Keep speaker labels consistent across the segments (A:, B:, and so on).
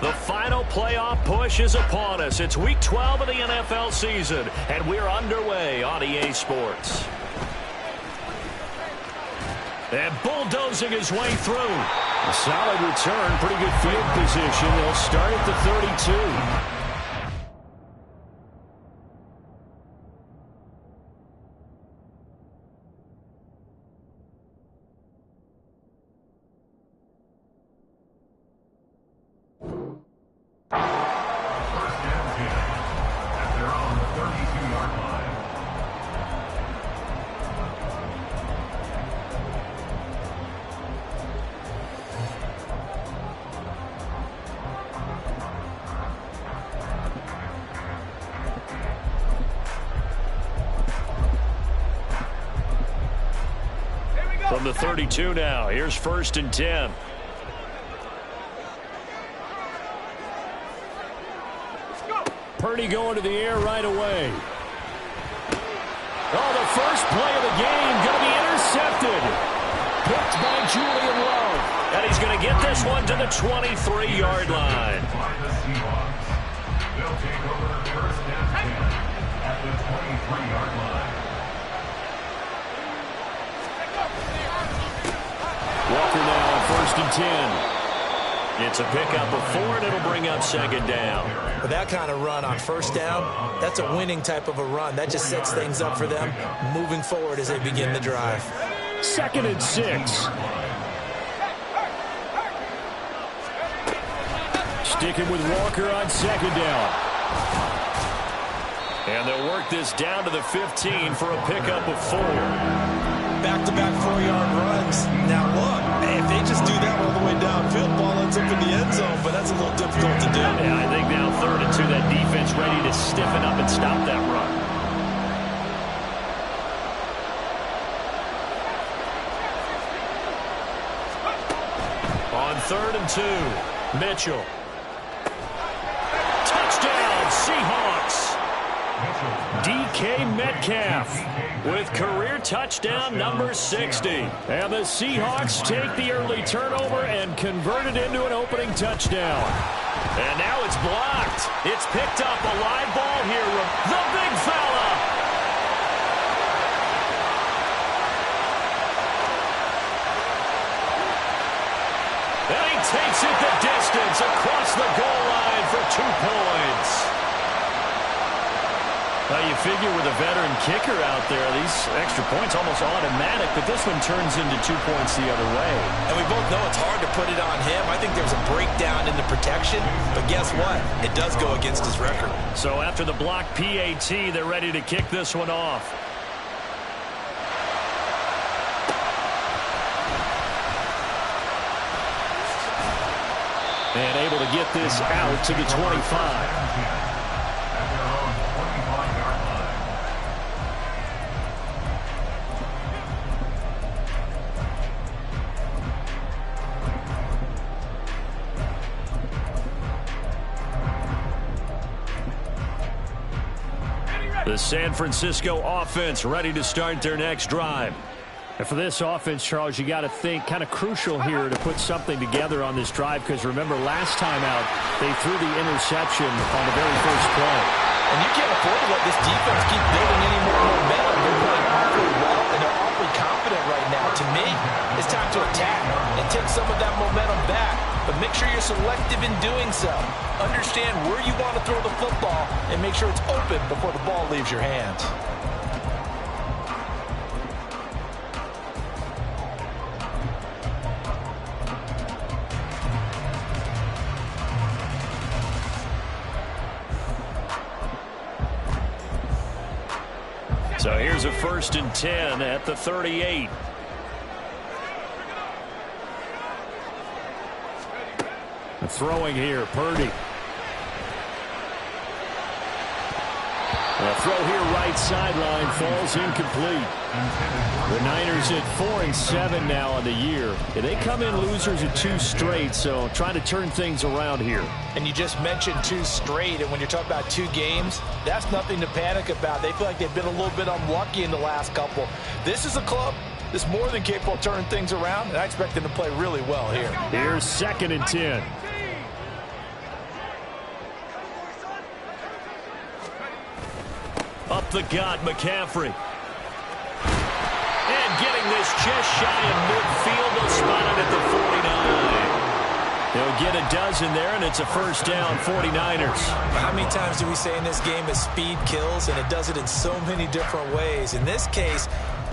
A: The final playoff push is upon us. It's Week 12 of the NFL season, and we're underway on EA Sports. And bulldozing his way through. A solid return, pretty good field position. They'll start at the 32. From the 32 now, here's 1st and 10. Purdy going to the air right away. Oh, the first play of the game going to be intercepted. Picked by Julian Love. And he's going to get this one to the 23-yard line. They'll take over 1st and 10 at the 23-yard line. Walker now on 1st and 10. It's a pickup of 4, and it'll bring up 2nd down.
B: With that kind of run on 1st down, that's a winning type of a run. That just sets things up for them moving forward as they begin the drive.
A: 2nd and 6. Sticking with Walker on 2nd down. And they'll work this down to the 15 for a pickup of 4.
B: Back-to-back 4-yard runs. Now look, if they just do that all the way downfield, ball ends up in the end zone, but that's a little difficult to do.
A: Yeah, I think now 3rd and 2, that defense ready to stiffen up and stop that run. On 3rd and 2, Mitchell. Touchdown, Seahawks. DK Metcalf with career touchdown number 60. And the Seahawks take the early turnover and convert it into an opening touchdown. And now it's blocked. It's picked up, a live ball here. The big fella. And he takes it the distance across the goal line for 2 points. Well, you figure with a veteran kicker out there, these extra points almost automatic, but this one turns into 2 points the other way.
B: And we both know it's hard to put it on him. I think there's a breakdown in the protection, but guess what? It does go against his record.
A: So after the block PAT, they're ready to kick this one off. And able to get this out to the 25. The San Francisco offense ready to start their next drive. And for this offense, Charles, you got to think kind of crucial here to put something together on this drive, because remember last time out they threw the interception on the very first play.
B: And you can't afford to let this defense keep building any more momentum. They're playing awfully well, and they're awfully confident right now. To me, it's time to attack and take some of that momentum back. But make sure you're selective in doing so. Understand where you want to throw the football and make sure it's open before the ball leaves your hands.
A: So here's a 1st and 10 at the 38. Throwing here, Purdy. A throw here, right sideline, falls incomplete. The Niners at 4-7 now on the year. They come in losers at 2 straight, so trying to turn things around here.
B: And you just mentioned 2 straight, and when you're talking about 2 games, that's nothing to panic about. They feel like they've been a little bit unlucky in the last couple. This is a club that's more than capable of turning things around, and I expect them to play really well here.
A: Here's 2nd and 10. the gut, McCaffrey. And getting this just shy of midfield. They'll spot it at the 49. They'll get a dozen there, and it's a first down, 49ers.
B: How many times do we say in this game that speed kills, and it does it in so many different ways? In this case,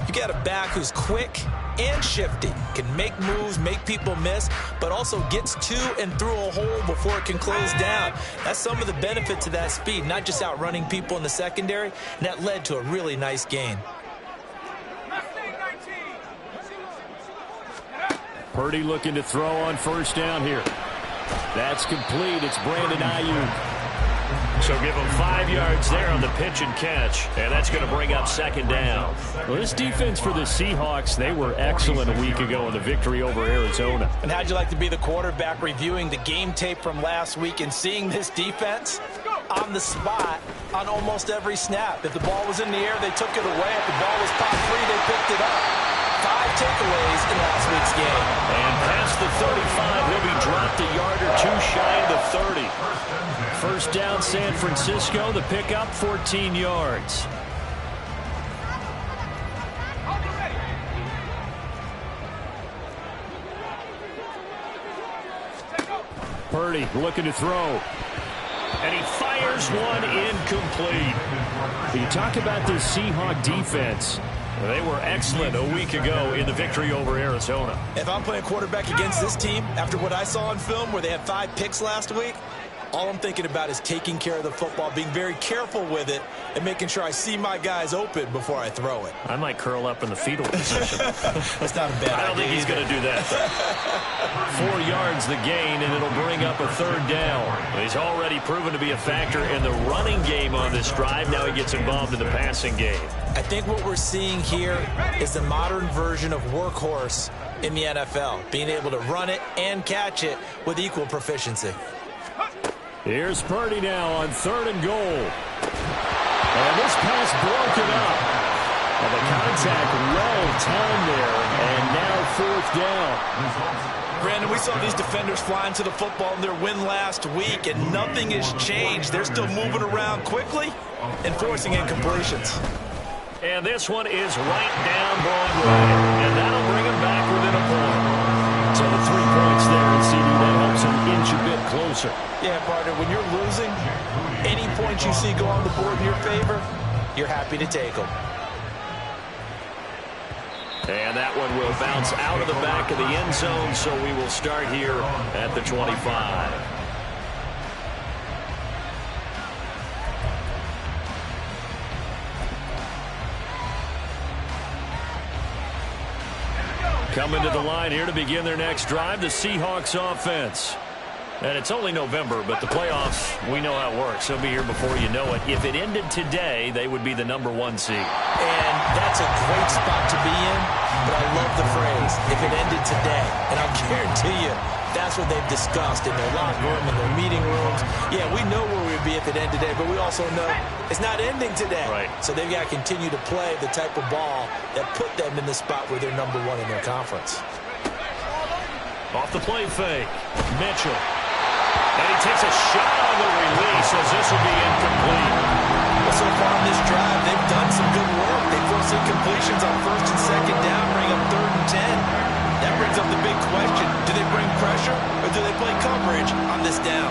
B: you got a back who's quick and shifty, can make moves, make people miss, but also gets to and through a hole before it can close down. That's some of the benefits of that speed, not just outrunning people in the secondary, and that led to a really nice gain.
A: Purdy looking to throw on first down here. That's complete. It's Brandon Ayuk. So give him 5 yards there on the pitch and catch, and that's going to bring up second down. Well, this defense for the Seahawks, they were excellent a week ago in the victory over Arizona.
B: And how'd you like to be the quarterback reviewing the game tape from last week and seeing this defense on the spot on almost every snap? If the ball was in the air, they took it away. If the ball was popped free, they picked it up. 5 takeaways in last week's game.
A: And past the 35, he'll be dropped a yard or two shy of the 30. First down, San Francisco. The pickup, 14 yards. Purdy looking to throw. And he fires one incomplete. You talk about this Seahawk defense. They were excellent a week ago in the victory over Arizona.
B: If I'm playing quarterback against this team, after what I saw on film where they had 5 picks last week, all I'm thinking about is taking care of the football, being very careful with it, and making sure I see my guys open before I throw it.
A: I might curl up in the fetal position.
B: That's not a bad idea.
A: I don't think he's going to do that. 4 yards the gain, and it'll bring up a third down. He's already proven to be a factor in the running game on this drive. Now he gets involved in the passing game.
B: I think what we're seeing here is the modern version of workhorse in the NFL, being able to run it and catch it with equal proficiency.
A: Here's Purdy now on 3rd and goal. And this pass broken up. And the contact well timed there, and now 4th down.
B: Brandon, we saw these defenders flying to the football in their win last week, and nothing has changed. They're still moving around quickly and forcing incompletions.
A: And this one is right down Broadway. And that'll bring him back within a point. So the 3 points there, and CD, that helps him inch a bit closer.
B: Yeah, partner, when you're losing, any points you see go on the board in your favor, you're happy to take them.
A: And that one will bounce out of the back of the end zone, so we will start here at the 25. Coming to the line here to begin their next drive, the Seahawks offense. And it's only November, but the playoffs, we know how it works. They'll be here before you know it. If it ended today, they would be the #1 seed.
B: And that's a great spot to be in, but I love the phrase, if it ended today. And I'll guarantee you, that's what they've discussed in their locker room, in their meeting rooms. Yeah, we know where we'd be if it ended today, but we also know it's not ending today.
A: Right.
B: So they've got to continue to play the type of ball that put them in the spot where they're #1 in their conference.
A: Off the play fake, Mitchell. And he takes a shot on the release as this will be incomplete.
B: Well, so far in this drive, they've done some good work. They force incompletions on 1st and 2nd down, bring up 3rd and 10. That brings up the big question. Do they bring pressure or do they play coverage on this down?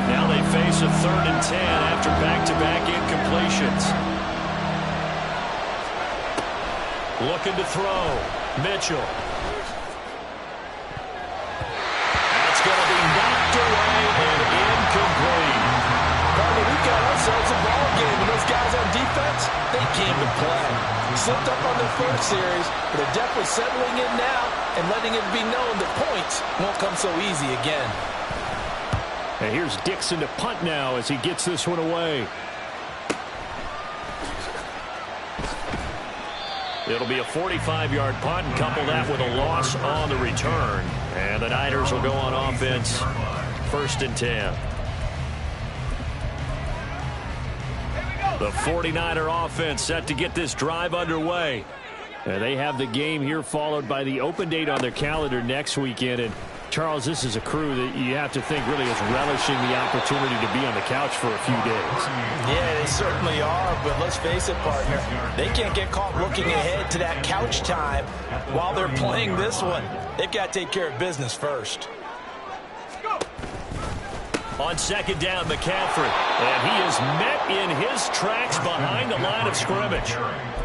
A: Now they face a 3rd and 10 after back-to-back incompletions. Looking to throw. Mitchell. That's going to be knocked away and incomplete.
B: Partner, we've got ourselves a ball game, and those guys on defense, they came to play. Slipped up on their first series, but they're definitely settling in now and letting it be known that points won't come so easy again.
A: And here's Dixon to punt now as he gets this one away. It'll be a 45-yard punt, and couple that with a loss on the return. And the Niners will go on offense, 1st and 10. The 49er offense set to get this drive underway. And they have the game here followed by the open date on their calendar next weekend. And Charles, this is a crew that you have to think really is relishing the opportunity to be on the couch for a few days.
B: Yeah, they certainly are, but let's face it, partner, they can't get caught looking ahead to that couch time while they're playing this one. They've got to take care of business first.
A: On second down, McCaffrey, and he is met in his tracks behind the line of scrimmage.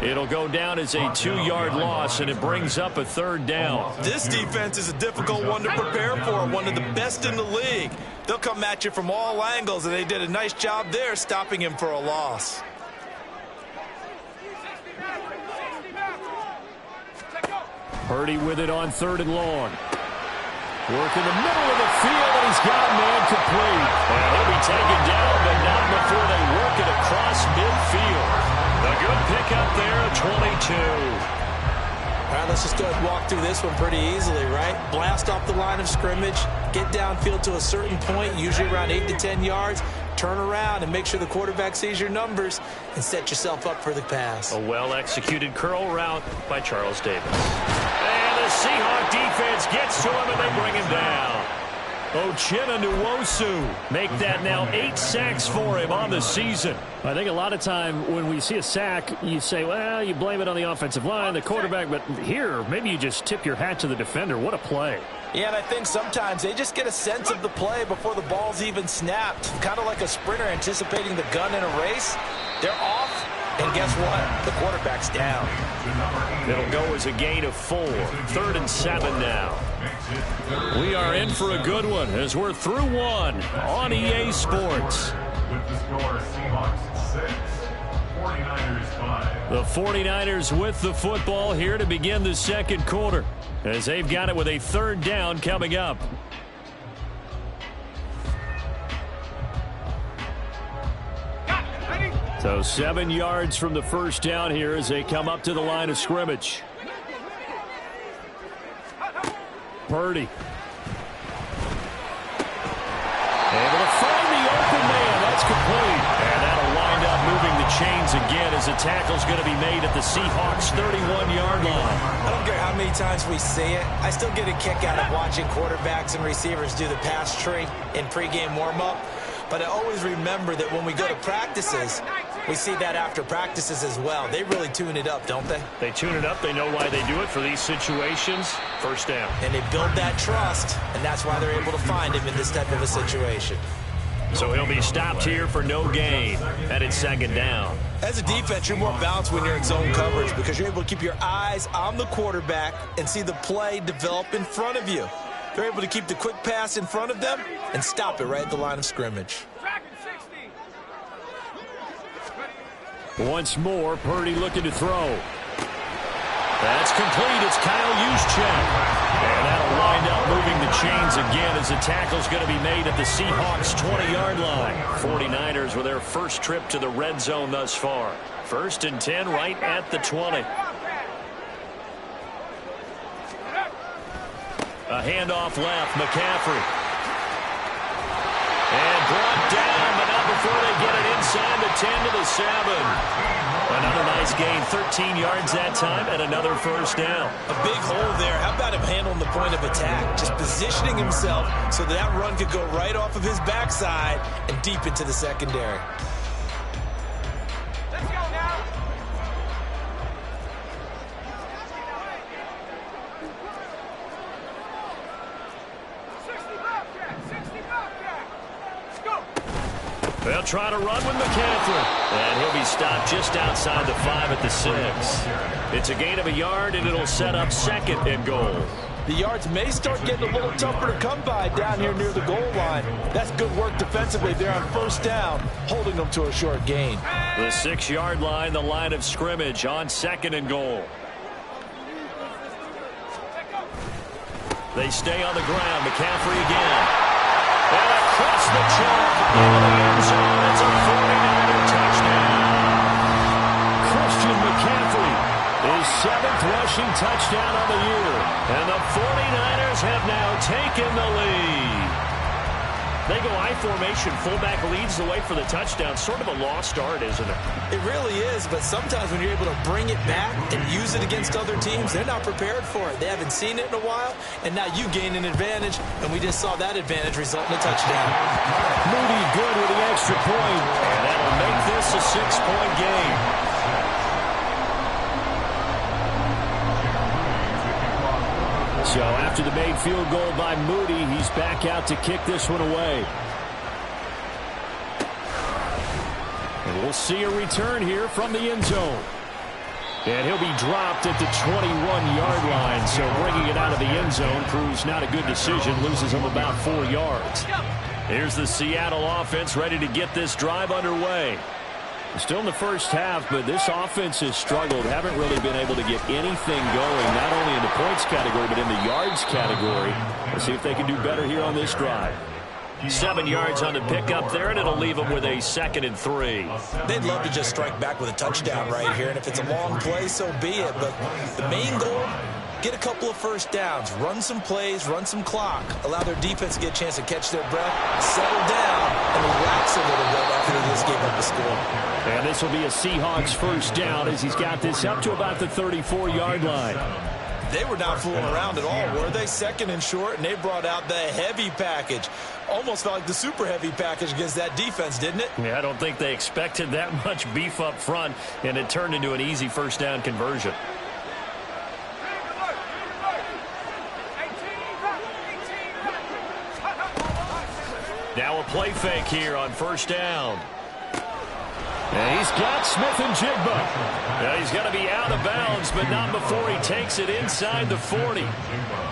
A: It'll go down as a 2-yard loss, and it brings up a third down.
B: This defense is a difficult one to prepare for, one of the best in the league. They'll come at you from all angles, and they did a nice job there stopping him for a loss.
A: Purdy with it on 3rd and long. Work in the middle of the field, and he's got a man complete. And he'll be taken down, but not before they work it across midfield. A good pickup there at 22.
B: All right, let's just go ahead and walk through this one pretty easily, right? Blast off the line of scrimmage, get downfield to a certain point, usually around 8 to 10 yards, turn around and make sure the quarterback sees your numbers and set yourself up for the pass.
A: A well-executed curl route by Charles Davis. And the Seahawk defense gets to him, and they bring him down. Uchenna Nwosu make that now 8 sacks for him on the season. I think a lot of time when we see a sack, you say, well, you blame it on the offensive line, the quarterback, but here, maybe you just tip your hat to the defender. What a play.
B: Yeah, and I think sometimes they just get a sense of the play before the ball's even snapped. Kind of like a sprinter anticipating the gun in a race. They're off, and guess what? The quarterback's down.
A: It'll go as a gain of 4. 3rd and 7 now. We are in for a good one as we're through one on EA Sports. The 49ers with the football here to begin the second quarter, as they've got it with a 3rd down coming up. So 7 yards from the first down here as they come up to the line of scrimmage. Purdy. Able to find the open man. That's complete. And that'll wind up moving the chains again as the tackle's going to be made at the Seahawks' 31-yard line.
B: I don't care how many times we see it. I still get a kick out of watching quarterbacks and receivers do the pass tree in pregame warm-up. But I always remember that when we go to practices, we see that after practices as well. They really tune it up, don't they?
A: They tune it up. They know why they do it for these situations. First down.
B: And they build that trust, and that's why they're able to find him in this type of a situation.
A: So he'll be stopped here for no gain. And it's 2nd down.
B: As a defense, you're more balanced when you're in zone coverage because you're able to keep your eyes on the quarterback and see the play develop in front of you. They're able to keep the quick pass in front of them and stop it right at the line of scrimmage.
A: Once more, Purdy looking to throw. That's complete. It's Kyle Juszczyk. And that'll wind up moving the chains again as the tackle's going to be made at the Seahawks' 20-yard line. 49ers with their first trip to the red zone thus far. 1st and 10 right at the 20. A handoff left, McCaffrey. And brought down, but not before they get it inside the 10 to the 7. Another nice gain, 13 yards that time, and another first down.
B: A big hole there. How about him handling the point of attack? Just positioning himself so that run could go right off of his backside and deep into the secondary. Let's go now.
A: They'll try to run with McCaffrey. And he'll be stopped just outside the 5 at the 6. It's a gain of a yard, and it'll set up 2nd and goal.
B: The yards may start getting a little tougher to come by down here near the goal line. That's good work defensively there on first down, holding them to a short gain.
A: The 6-yard line, the line of scrimmage on 2nd and goal. They stay on the ground. McCaffrey again. And across the chalk into the end zone. It's a 49er touchdown. Christian McCaffrey, his 7th rushing touchdown on the year. And the 49ers have now taken the lead. They go I formation. Fullback leads the way for the touchdown. Sort of a lost art, isn't it?
B: It really is, but sometimes when you're able to bring it back and use it against other teams, they're not prepared for it. They haven't seen it in a while, and now you gain an advantage, and we just saw that advantage result in a touchdown.
A: Moody good with the extra point, and that'll make this a 6-point game. So after the made field goal by Moody, he's back out to kick this one away. And we'll see a return here from the end zone. And he'll be dropped at the 21-yard line. So bringing it out of the end zone proves not a good decision. Loses him about 4 yards. Here's the Seattle offense ready to get this drive underway. Still in the first half, but this offense has struggled. Haven't really been able to get anything going, not only in the points category, but in the yards category. Let's see if they can do better here on this drive. 7 yards on the pickup there, and it'll leave them with a 2nd and 3.
B: They'd love to just strike back with a touchdown right here, and if it's a long play, so be it. But the main goal, get a couple of first downs, run some plays, run some clock, allow their defense to get a chance to catch their breath, settle down, and relax a little bit after they just gave up a score.
A: And this will be a Seahawks first down as he's got this up to about the 34-yard line.
B: They were not fooling around at all, were they? 2nd and short, and they brought out the heavy package. Almost felt like the super heavy package against that defense, didn't it?
A: Yeah, I don't think they expected that much beef up front, and it turned into an easy first down conversion. Now a play fake here on first down. And he's got Smith and Jigba. Now he's got to be out of bounds, but not before he takes it inside the 40.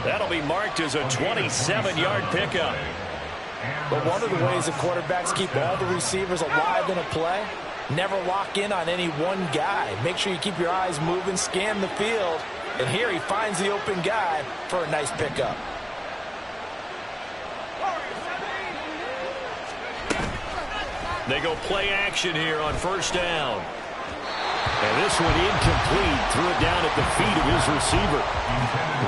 A: That'll be marked as a 27-yard pickup.
B: But one of the ways that quarterbacks keep all the receivers alive in a play, never lock in on any one guy. Make sure you keep your eyes moving, scan the field. And here he finds the open guy for a nice pickup.
A: They go play action here on first down. And this one incomplete. Threw it down at the feet of his receiver.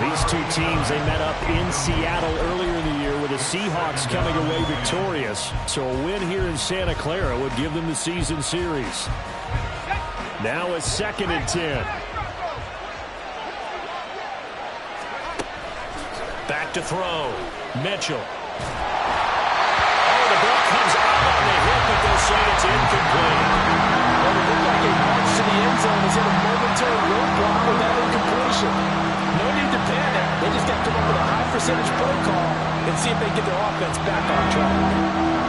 A: These two teams, they met up in Seattle earlier in the year with the Seahawks coming away victorious. So a win here in Santa Clara would give them the season series. Now a 2nd and 10. Back to throw. Mitchell. The ball comes out on the hit, but they'll say it's incomplete.
B: Well, it looked like a march to the end zone is in a momentary roadblock with that incompletion. No need to panic. They just got to come up with a high percentage play call and see if they can get their offense back on track.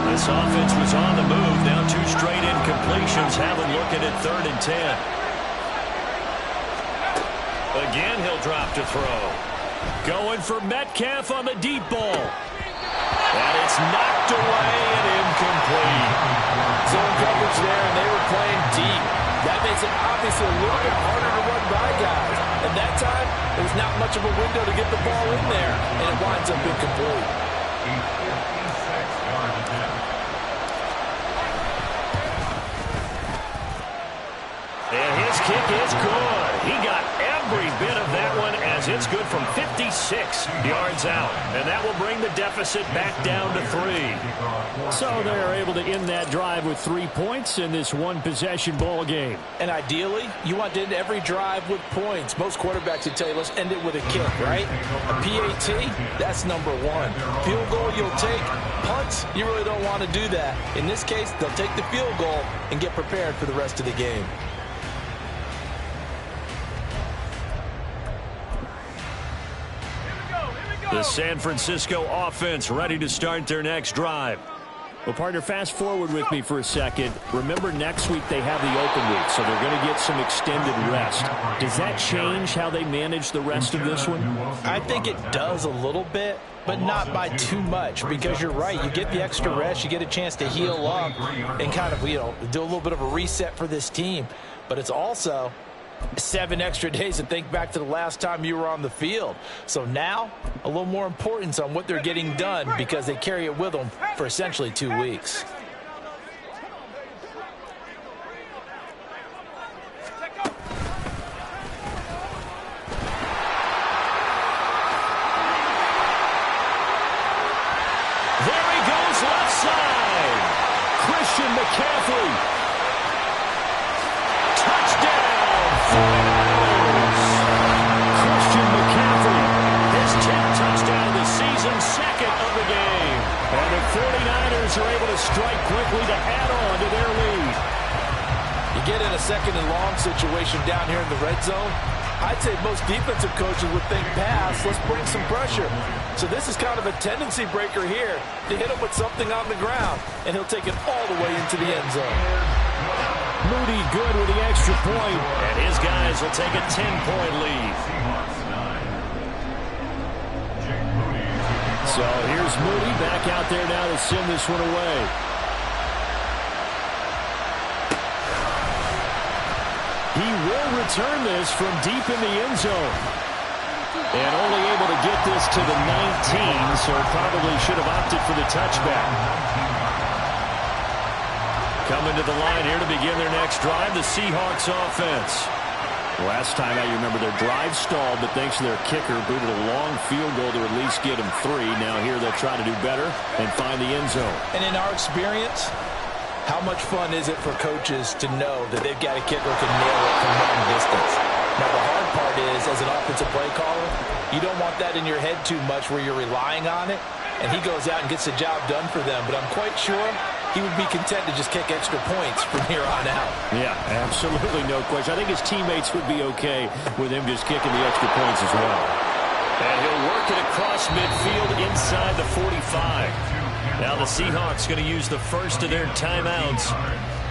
A: This offense was on the move. Now 2 straight incompletions. Have them looking at 3rd and 10. Again, he'll drop to throw. Going for Metcalf on the deep ball. And it's knocked away and incomplete.
B: Zone coverage there, and they were playing deep. That makes it obviously a little bit harder to run by guys. And that time, there's not much of a window to get the ball in there, and it winds up incomplete.
A: And his kick is good. He got every bit of that one as it's good from 56 yards out. And that will bring the deficit back down to 3. So they're able to end that drive with 3 points in this one-possession ball game.
B: And ideally, you want to end every drive with points. Most quarterbacks would tell you, let's end it with a kick, right? A PAT, that's number 1. Field goal, you'll take. Punts, you really don't want to do that. In this case, they'll take the field goal and get prepared for the rest of the game.
A: The San Francisco offense ready to start their next drive. Well, partner, fast forward with me for a second. Remember, next week they have the open week, so they're going to get some extended rest. Does that change how they manage the rest of this one?
B: I think it does a little bit, but not by too much, because you're right. You get the extra rest, you get a chance to heal up and kind of, do a little bit of a reset for this team. But it's also 7 extra days to think back to the last time you were on the field. So now, a little more importance on what they're getting done because they carry it with them for essentially 2 weeks.
A: Christian McCaffrey. Touchdown, 49ers. Christian McCaffrey, his 10th touchdown of the season, second of the game. And the 49ers are able to strike quickly to add on to their lead.
B: You get in a second and long situation down here in the red zone, I'd say most defensive coaches would think pass, let's bring some pressure. So this is kind of a tendency breaker here to hit him with something on the ground, and he'll take it all the way into the end zone.
A: Moody good with the extra point, and his guys will take a 10-point lead. So here's Moody back out there now to send this one away. He will return this from deep in the end zone. And only able to get this to the 19, so probably should have opted for the touchback. Coming to the line here to begin their next drive, the Seahawks offense. Last time I remember their drive stalled, but thanks to their kicker, booted a long field goal to at least get them 3. Now here they'll try to do better and find the end zone.
B: And in our experience, how much fun is it for coaches to know that they've got a kicker who can nail it from long distance? Now, the hard part is, as an offensive play caller, you don't want that in your head too much where you're relying on it, and he goes out and gets the job done for them. But I'm quite sure he would be content to just kick extra points from here on out.
A: Yeah, absolutely no question. I think his teammates would be okay with him just kicking the extra points as well. And he'll work it across midfield inside the 45. Now the Seahawks going to use the first of their timeouts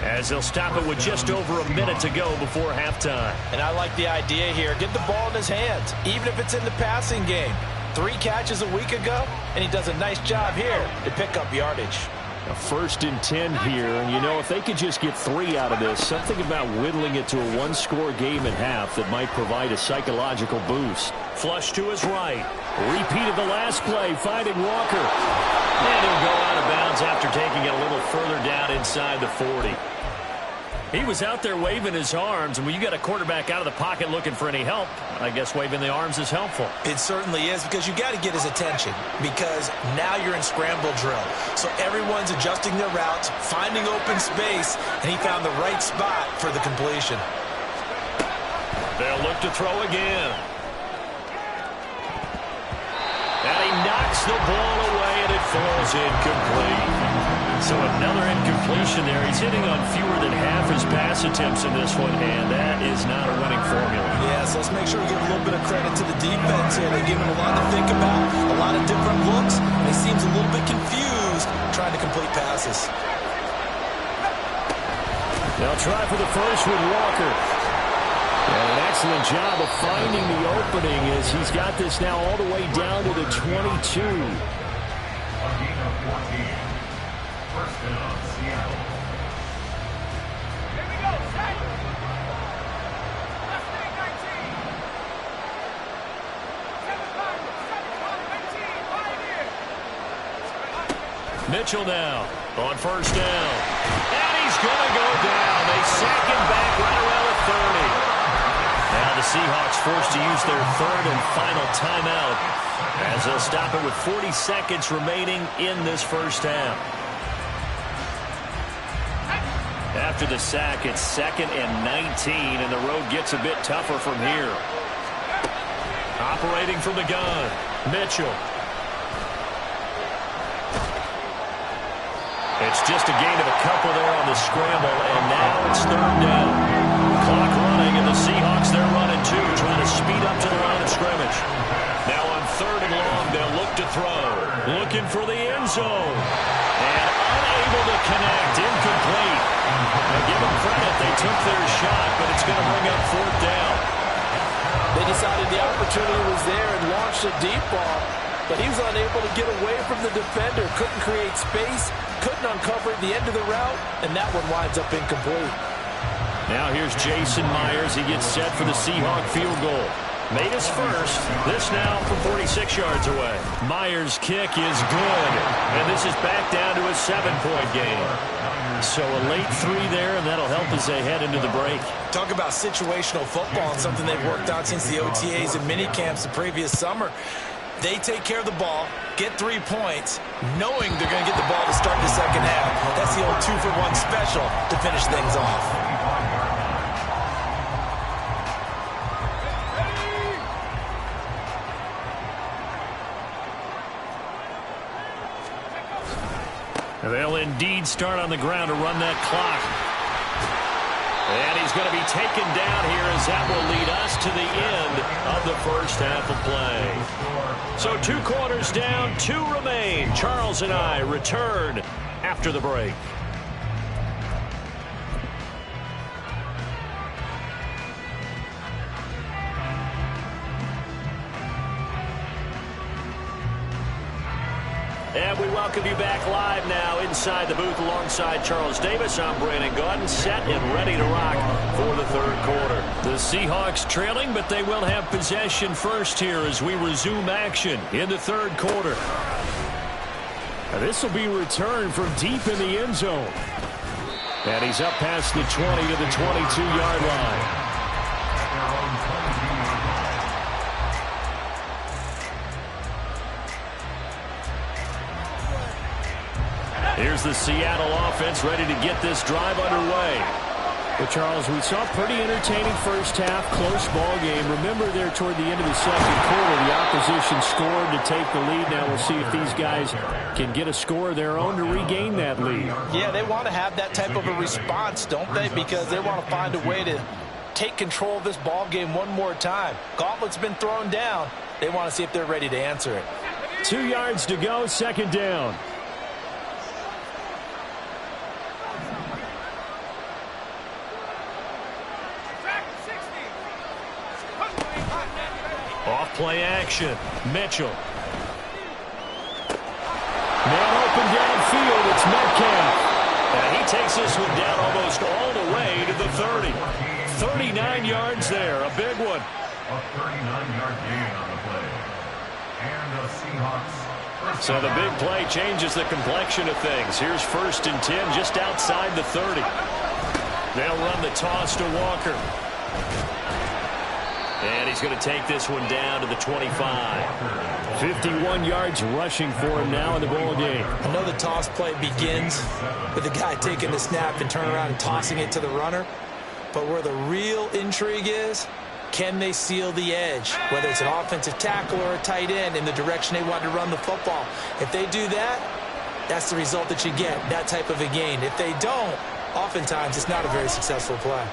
A: as they'll stop it with just over a minute to go before halftime.
B: And I like the idea here. Get the ball in his hands, even if it's in the passing game. 3 catches a week ago, and he does a nice job here to pick up yardage.
A: A 1st and 10 here, and you know, if they could just get 3 out of this, something about whittling it to a 1-score game at half that might provide a psychological boost. Flush to his right. Repeat of the last play, finding Walker. And he'll go out of bounds after taking it a little further down inside the 40. He was out there waving his arms, and when you got a quarterback out of the pocket looking for any help, I guess waving the arms is helpful.
B: It certainly is, because you got to get his attention, because now you're in scramble drill. So everyone's adjusting their routes, finding open space, and he found the right spot for the completion.
A: They'll look to throw again. And he knocks the ball away, and it falls incomplete. So another incompletion there. He's hitting on fewer than half his pass attempts in this one, and that is not a winning formula.
B: Yeah, so let's make sure we give a little bit of credit to the defense here. They give him a lot to think about, a lot of different looks, and he seems a little bit confused trying to complete passes.
A: They'll try for the first with Walker. And an excellent job of finding the opening as he's got this now all the way down to the 22. Mitchell now on 1st down. And he's going to go down. They sack him back right around the 30. Now the Seahawks forced to use their 3rd and final timeout as they'll stop it with 40 seconds remaining in this first half. After the sack, it's 2nd and 19, and the road gets a bit tougher from here. Operating from the gun, Mitchell. It's just a gain of a couple there on the scramble, and now it's 3rd down. Clock running, and the Seahawks, they're running too, trying to speed up to the line of scrimmage. Now on 3rd and long, they'll look to throw. Looking for the end zone. And unable to connect, incomplete. Now give them credit, they took their shot, but it's going to bring up 4th down.
B: They decided the opportunity was there and launched a deep ball, but he was unable to get away from the defender, couldn't create space, couldn't uncover the end of the route, and that one winds up incomplete.
A: Now here's Jason Myers. He gets set for the Seahawk field goal. Made his first. This now from 46 yards away. Myers' kick is good, and this is back down to a 7-point game. So a late 3 there, and that'll help as they head into the break.
B: Talk about situational football and something they've worked on since the OTAs and mini camps the previous summer. They take care of the ball, get 3 points, knowing they're going to get the ball to start the second half. That's the old 2-for-1 special to finish things off.
A: They'll indeed start on the ground to run that clock. And he's going to be taken down here as that will lead us to the end of the first half of play. So 2 quarters down, 2 remain. Charles and I return after the break. And we welcome you back live now inside the booth alongside Charles Davis. I'm Brandon Gaudin, set and ready to rock for the third quarter. The Seahawks trailing, but they will have possession first here as we resume action in the third quarter. This will be returned from deep in the end zone. And he's up past the 20 to the 22-yard line. Here's the Seattle offense ready to get this drive underway. Well, Charles, we saw a pretty entertaining first half, close ball game. Remember there toward the end of the second quarter, the opposition scored to take the lead. Now we'll see if these guys can get a score of their own to regain that lead.
B: Yeah, they want to have that type of a response, don't they? Because they want to find a way to take control of this ball game one more time. Gauntlet's been thrown down. They want to see if they're ready to answer it.
A: 2 yards to go, second down. Off-play action. Mitchell. Man open downfield. It's Metcalf. And he takes this one down almost all the way to the 30. 39 yards there. A big one.
C: A 39-yard gain on the play. And the Seahawks.
A: So the big play changes the complexion of things. Here's 1st and 10 just outside the 30. They'll run the toss to Walker. And he's going to take this one down to the 25. 51 yards rushing for him now in the ball game.
B: I know the toss play begins with the guy taking the snap and turning around and tossing it to the runner. But where the real intrigue is, can they seal the edge? Whether it's an offensive tackle or a tight end in the direction they want to run the football. If they do that, that's the result that you get, that type of a gain. If they don't, oftentimes it's not a very successful play.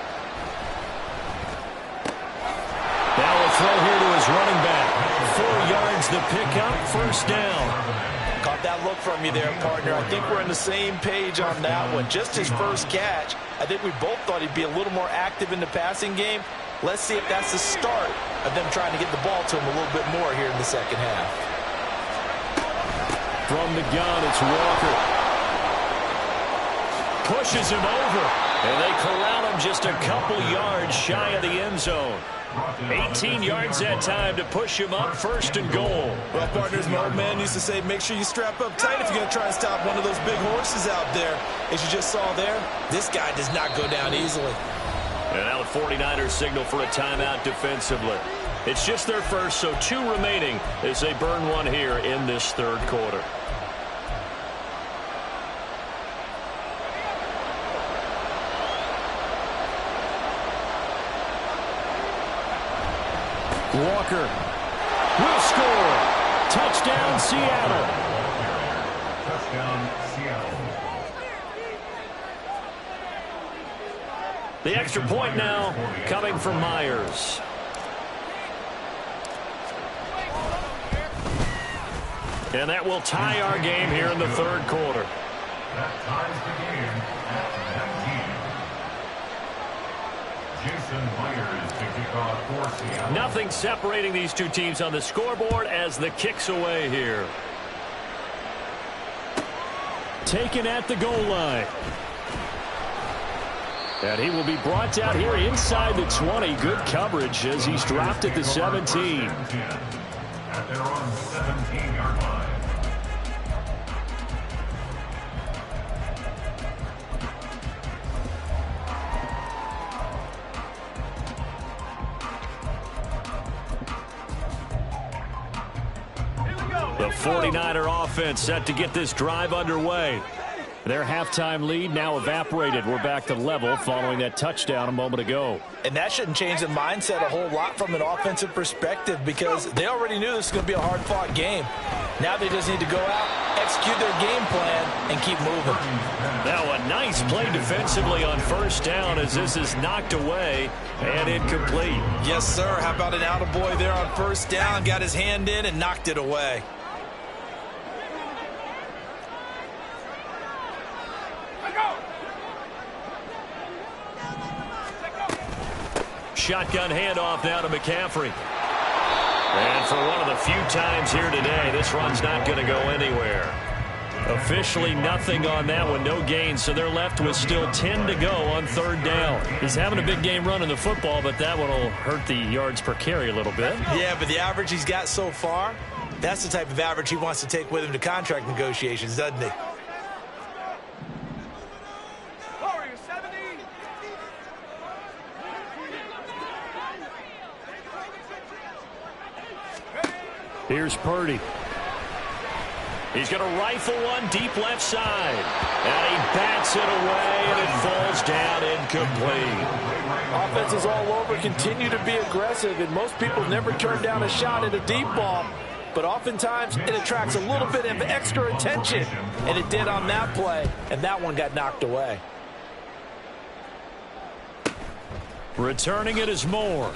A: Now a throw here to his running back. 4 yards the pickup, first down.
B: Caught that look from you there, partner. I think we're on the same page on that one. Just his first catch. I think we both thought he'd be a little more active in the passing game. Let's see if that's the start of them trying to get the ball to him a little bit more here in the second half.
A: From the gun, it's Walker. Pushes him over. And they corral him just a couple yards shy of the end zone. 18 yards that time to push him up, 1st and goal.
B: Well, partners, my old man used to say, make sure you strap up tight if you're going to try and stop one of those big horses out there. As you just saw there, this guy does not go down easily.
A: And now the 49ers signal for a timeout defensively. It's just their first, so 2 remaining as they burn one here in this third quarter. Walker will score. Touchdown, Seattle.
C: Touchdown, Seattle.
A: The extra point now coming from Myers. And that will tie our game here in the third quarter.
C: That ties the game at 19. Jason Myers to kick off for Seattle.
A: Nothing separating these two teams on the scoreboard as the kick's away here. Taken at the goal line. And he will be brought down here inside the 20. Good coverage as he's dropped at the 17.
C: At their own 17-yard line.
A: 49er offense set to get this drive underway. Their halftime lead now evaporated. We're back to level following that touchdown a moment ago.
B: And that shouldn't change the mindset a whole lot from an offensive perspective because they already knew this was going to be a hard-fought game. Now they just need to go out, execute their game plan, and keep moving.
A: Now a nice play defensively on first down as this is knocked away and incomplete.
B: Yes, sir. How about an attaboy there on first down? Got his hand in and knocked it away.
A: Shotgun handoff now to McCaffrey. And for one of the few times here today, this run's not going to go anywhere. Officially nothing on that one, no gain, so they're left with still 10 to go on third down. He's having a big game running the football, but that one will hurt the yards per carry a little bit.
B: Yeah, but the average he's got so far, that's the type of average he wants to take with him to contract negotiations, doesn't he?
A: Here's Purdy. He's going to rifle one deep left side. And he bats it away, and it falls down incomplete.
B: Offenses all over continue to be aggressive, and most people never turn down a shot at a deep ball. But oftentimes, it attracts a little bit of extra attention. And it did on that play, and that one got knocked away.
A: Returning it is Moore.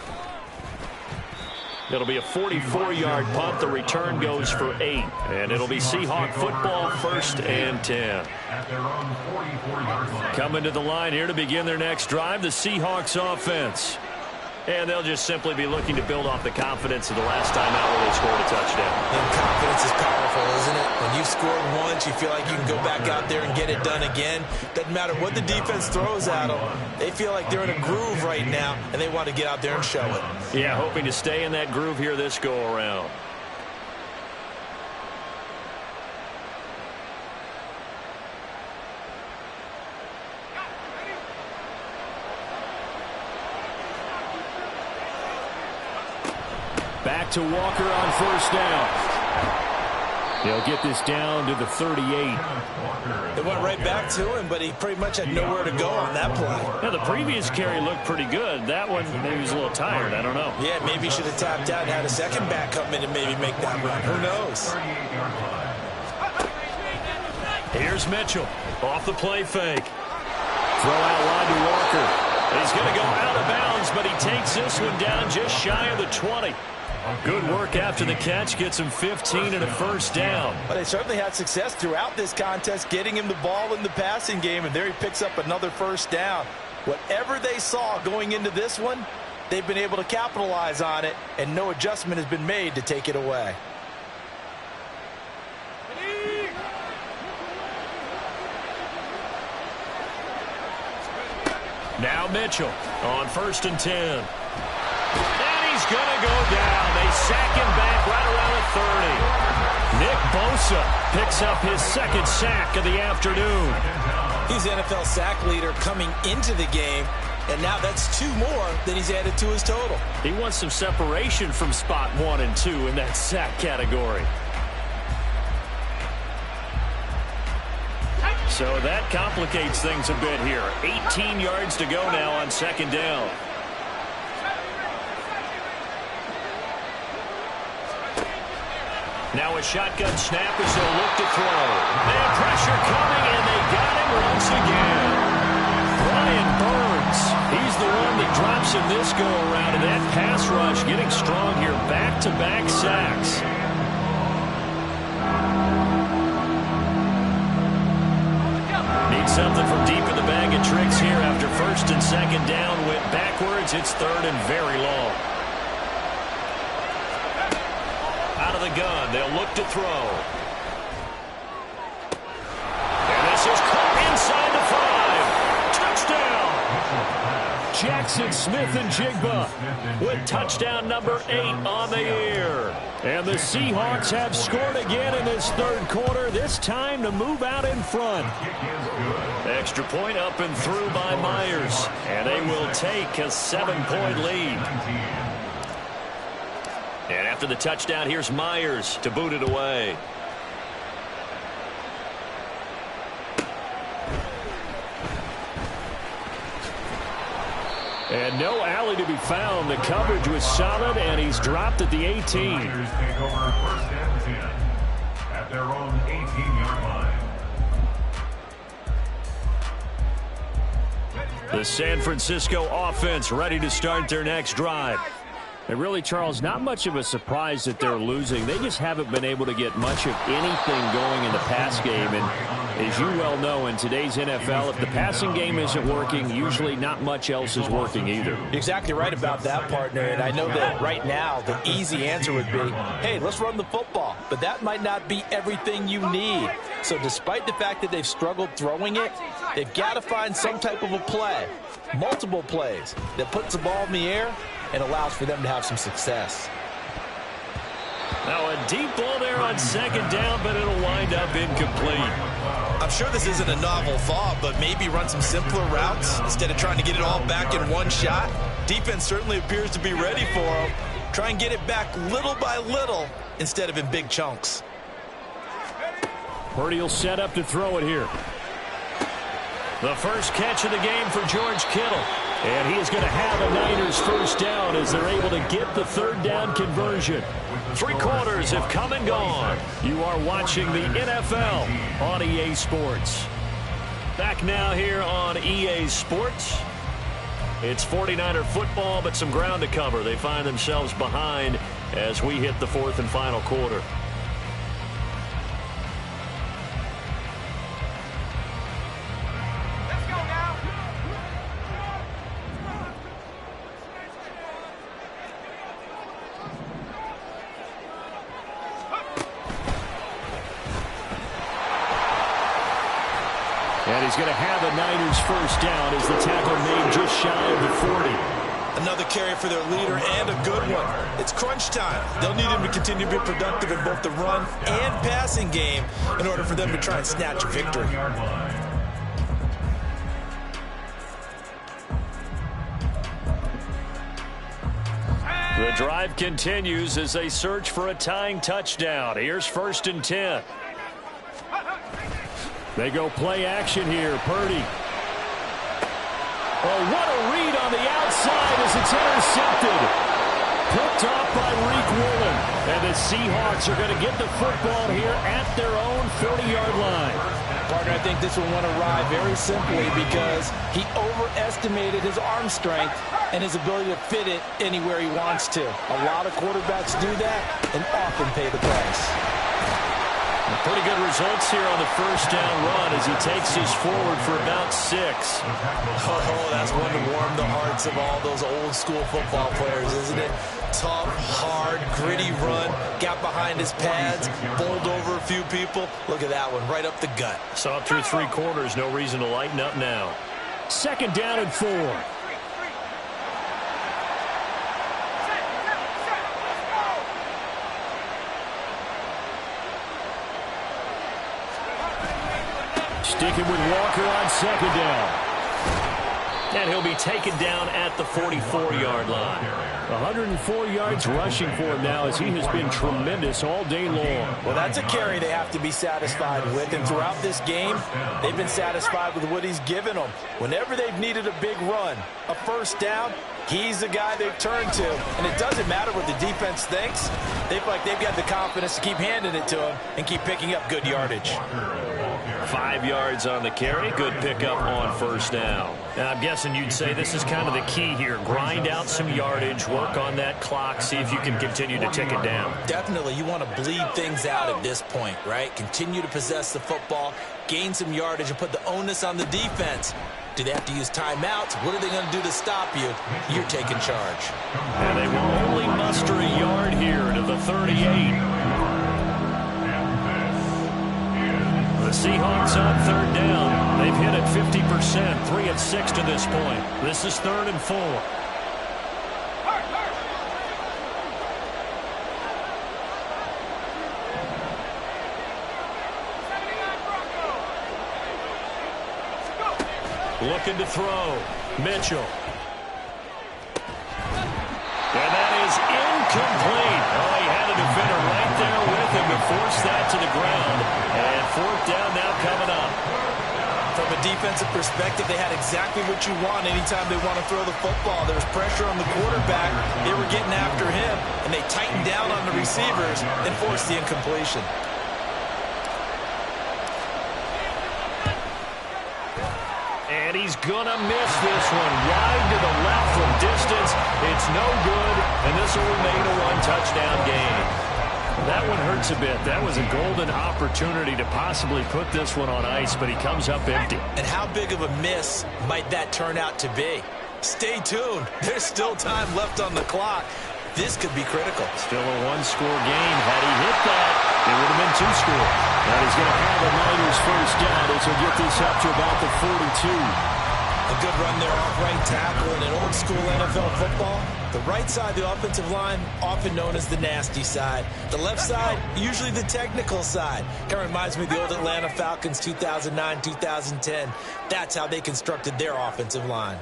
A: It'll be a 44-yard punt. The return goes for 8. And it'll be Seahawk football, 1st and 10. Coming to the line here to begin their next drive, the Seahawks offense. And they'll just simply be looking to build off the confidence of the last time out where they scored a touchdown.
B: And confidence is powerful, isn't it? When you've scored once, you feel like you can go back out there and get it done again. Doesn't matter what the defense throws at them. They feel like they're in a groove right now, and they want to get out there and show it.
A: Yeah, hoping to stay in that groove here this go-around. Back to Walker on first down. They'll get this down to the 38.
B: They went right back to him, but he pretty much had nowhere to go on that play.
A: Now, the previous carry looked pretty good. That one, maybe he was a little tired. I don't know.
B: Yeah, maybe he should have tapped out and had a second back come in and maybe make that run. Who knows?
A: Here's Mitchell off the play fake. Throw out wide to Walker. He's going to go out of bounds, but he takes this one down just shy of the 20. Good work after the catch, gets him 15 and a first down.
B: But they certainly had success throughout this contest, getting him the ball in the passing game, and there he picks up another first down. Whatever they saw going into this one, they've been able to capitalize on it, and no adjustment has been made to take it away.
A: Now Mitchell on 1st and 10. He's going to go down. They sack him back right around the 30. Nick Bosa picks up his 2nd sack of the afternoon.
B: He's NFL sack leader coming into the game, and now that's 2 more than he's added to his total.
A: He wants some separation from spot 1 and 2 in that sack category. So that complicates things a bit here. 18 yards to go now on 2nd down. Now a shotgun snap as they'll look to throw. And pressure coming, and they got him once again. Brian Burns, he's the one that drops him this go-around, and that pass rush getting strong here. Back-to-back sacks. Need something from deep in the bag of tricks here after 1st and 2nd down. Went backwards. It's 3rd and very long. Out of the gun, they'll look to throw. And this is caught inside the 5. Touchdown! Jackson Smith and Jigba with touchdown number 8 on the year. And the Seahawks have scored again in this 3rd quarter, this time to move out in front. Extra point up and through by Myers. And they will take a 7-point lead. And after the touchdown, here's Myers to boot it away. And no alley to be found. The coverage was solid, and he's dropped at the 18.
C: The Niners take over first and 10 at their own 18-yard line.
A: The San Francisco offense ready to start their next drive. And really, Charles, not much of a surprise that they're losing. They just haven't been able to get much of anything going in the pass game. And as you well know, in today's NFL, if the passing game isn't working, usually not much else is working either.
B: You're exactly right about that, partner. And I know that right now the easy answer would be, hey, let's run the football. But that might not be everything you need. So despite the fact that they've struggled throwing it, they've got to find some type of a play, multiple plays, that puts the ball in the air and allows for them to have some success.
A: Now a deep ball there on second down, but it'll wind up incomplete.
B: I'm sure this isn't a novel thought, but maybe run some simpler routes instead of trying to get it all back in one shot. Defense certainly appears to be ready for them. Try and get it back little by little instead of in big chunks.
A: Purdy will set up to throw it here. The first catch of the game for George Kittle. And he is going to have a Niners first down as they're able to get the third down conversion. 3 quarters have come and gone. You are watching the NFL on EA Sports. Back now here on EA Sports. It's 49er football, but some ground to cover. They find themselves behind as we hit the 4th and final quarter. And he's going to have a Niners first down as the tackle made just shy of the 40.
B: Another carry for their leader and a good one. It's crunch time. They'll need him to continue to be productive in both the run and passing game in order for them to try and snatch a victory.
A: The drive continues as they search for a tying touchdown. Here's 1st and 10. They go play action here. Purdy. Oh, what a read on the outside as it's intercepted. Picked off by Reek Woolen. And the Seahawks are going to get the football here at their own 40-yard line.
B: Partner, I think this one went awry very simply because he overestimated his arm strength and his ability to fit it anywhere he wants to. A lot of quarterbacks do that and often pay the price.
A: Pretty good results here on the first down run as he takes us forward for about 6.
B: Oh, that's one to warm the hearts of all those old school football players, isn't it? Tough, hard, gritty run, got behind his pads, bowled over a few people. Look at that one, right up the gut.
A: Saw it through 3 quarters, no reason to lighten up now. 2nd down and 4. Sticking with Walker on 2nd down. And he'll be taken down at the 44-yard line. 104 yards rushing for him now as he has been tremendous all day long.
B: Well, that's a carry they have to be satisfied with. And throughout this game, they've been satisfied with what he's given them. Whenever they've needed a big run, a first down, he's the guy they've turned to. And it doesn't matter what the defense thinks. They feel like they've got the confidence to keep handing it to him and keep picking up good yardage.
A: 5 yards on the carry. Good pickup on first down. And I'm guessing you'd say this is kind of the key here. Grind out some yardage, work on that clock, see if you can continue to tick it down.
B: Definitely. You want to bleed things out at this point, right? Continue to possess the football, gain some yardage, and put the onus on the defense. Do they have to use timeouts? What are they going to do to stop you? You're taking charge.
A: And they will only muster a yard here to the 38. The Seahawks on 3rd down. They've hit it 50%, 3 of 6 to this point. This is 3rd and 4. Looking to throw. Mitchell. And that is incomplete. to force that to the ground. And fourth down now coming up.
B: From a defensive perspective, they had exactly what you want anytime they want to throw the football. There was pressure on the quarterback. They were getting after him, and they tightened down on the receivers and forced the incompletion.
A: And he's going to miss this one. Wide to the left from distance. It's no good, and this will remain a one-touchdown game. That one hurts a bit. That was a golden opportunity to possibly put this one on ice, but he comes up empty.
B: And how big of a miss might that turn out to be? Stay tuned. There's still time left on the clock. This could be critical.
A: Still a one-score game. Had he hit that, it would have been two-score. Now he's going to have the Niners first down as he'll get this up to about the 42.
B: A good run there off right tackle in an old-school NFL football. The right side of the offensive line, often known as the nasty side. The left side, usually the technical side. Kind of reminds me of the old Atlanta Falcons 2009-2010. That's how they constructed their offensive line.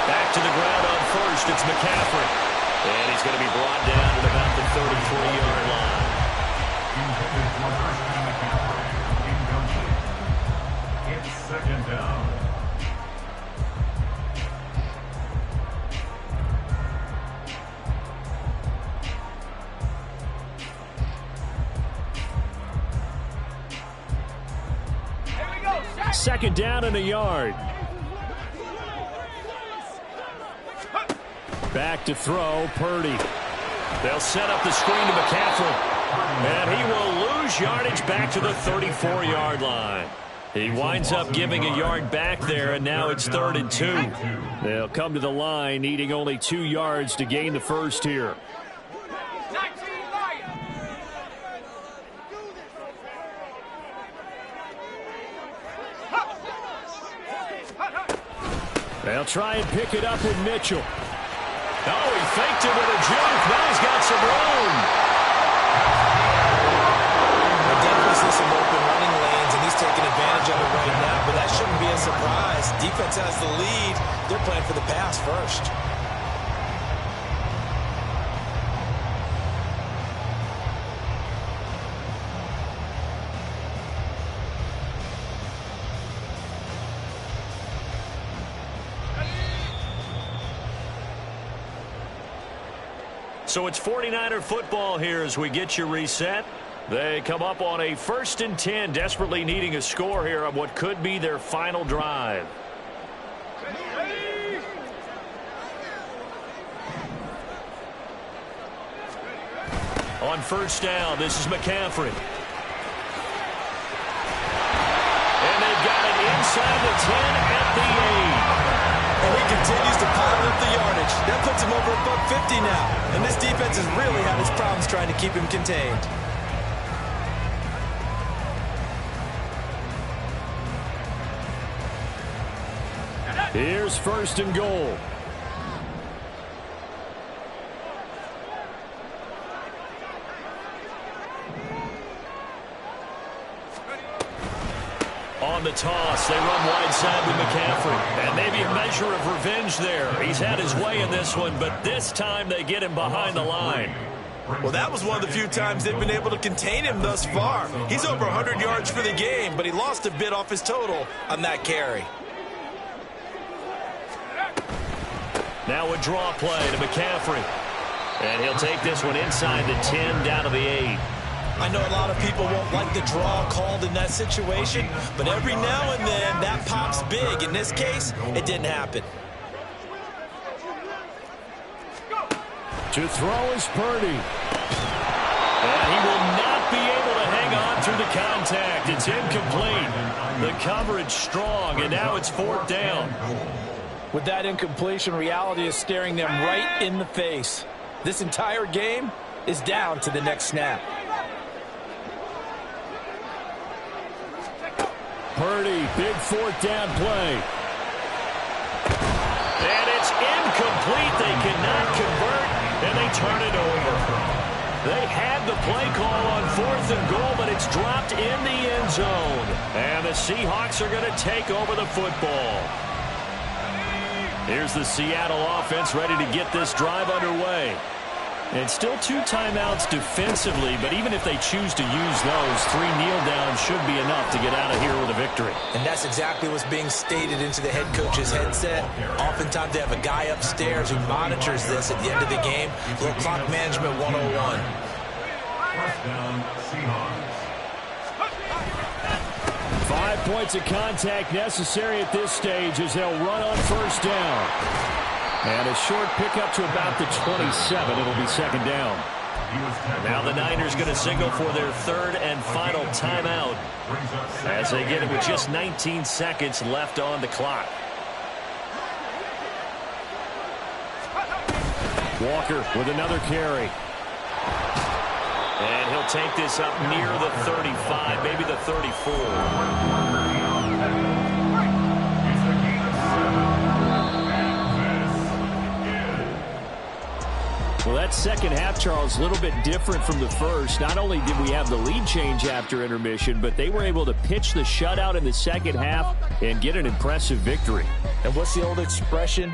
A: Back to the ground on first. It's McCaffrey. And he's going to be brought down at about the 33-yard line.
C: It's second down.
A: Second down and a yard. Back to throw, Purdy. They'll set up the screen to McCaffrey. And he will lose yardage back to the 34-yard line. He winds up giving a yard back there, and now it's 3rd and 2. They'll come to the line, needing only 2 yards to gain the first here. They'll try and pick it up with Mitchell. Oh, he faked it with a juke. Now he's got some room.
B: They definitely see some open running lanes, and he's taking advantage of it right now, but that shouldn't be a surprise. Defense has the lead. They're playing for the pass first.
A: So it's 49er football here as we get you reset. They come up on a 1st and 10, desperately needing a score here on what could be their final drive. On first down, this is McCaffrey. And they've got it inside the 10 at the 8.
B: And he continues to pile up the yardage. That puts him over above 50 now. And this defense has really had its problems trying to keep him contained.
A: Here's 1st and goal. On the toss, they run wide side with McCaffrey. And maybe a measure of revenge there. He's had his way in this one, but this time they get him behind the line.
B: Well, that was one of the few times they've been able to contain him thus far. He's over 100 yards for the game, but he lost a bit off his total on that carry.
A: Now a draw play to McCaffrey. And he'll take this one inside the 10 down to the 8.
B: I know a lot of people won't like the draw called in that situation, but every now and then that pops big. In this case, it didn't happen.
A: To throw is Purdy. And he will not be able to hang on through the contact. It's incomplete. The coverage strong, and now it's 4th down.
B: With that incompletion, reality is staring them right in the face. This entire game is down to the next snap.
A: Purdy, big 4th down play. And it's incomplete. They cannot convert, and they turn it over. They had the play call on 4th and goal, but it's dropped in the end zone. And the Seahawks are going to take over the football. Here's the Seattle offense ready to get this drive underway. And still 2 timeouts defensively, but even if they choose to use those, 3 kneel downs should be enough to get out of here with a victory.
B: And that's exactly what's being stated into the head coach's headset. Oftentimes they have a guy upstairs who monitors this at the end of the game. A little clock management 101.
C: First down, Seahawks.
A: 5 points of contact necessary at this stage as they'll run on first down. And a short pickup to about the 27. It'll be second down. Now the Niners going to signal for their 3rd and final timeout as they get it with just 19 seconds left on the clock. Walker with another carry. And he'll take this up near the 35, maybe the 34. Well, that second half, Charles, a little bit different from the first. Not only did we have the lead change after intermission, but they were able to pitch the shutout in the second half and get an impressive victory.
B: And what's the old expression?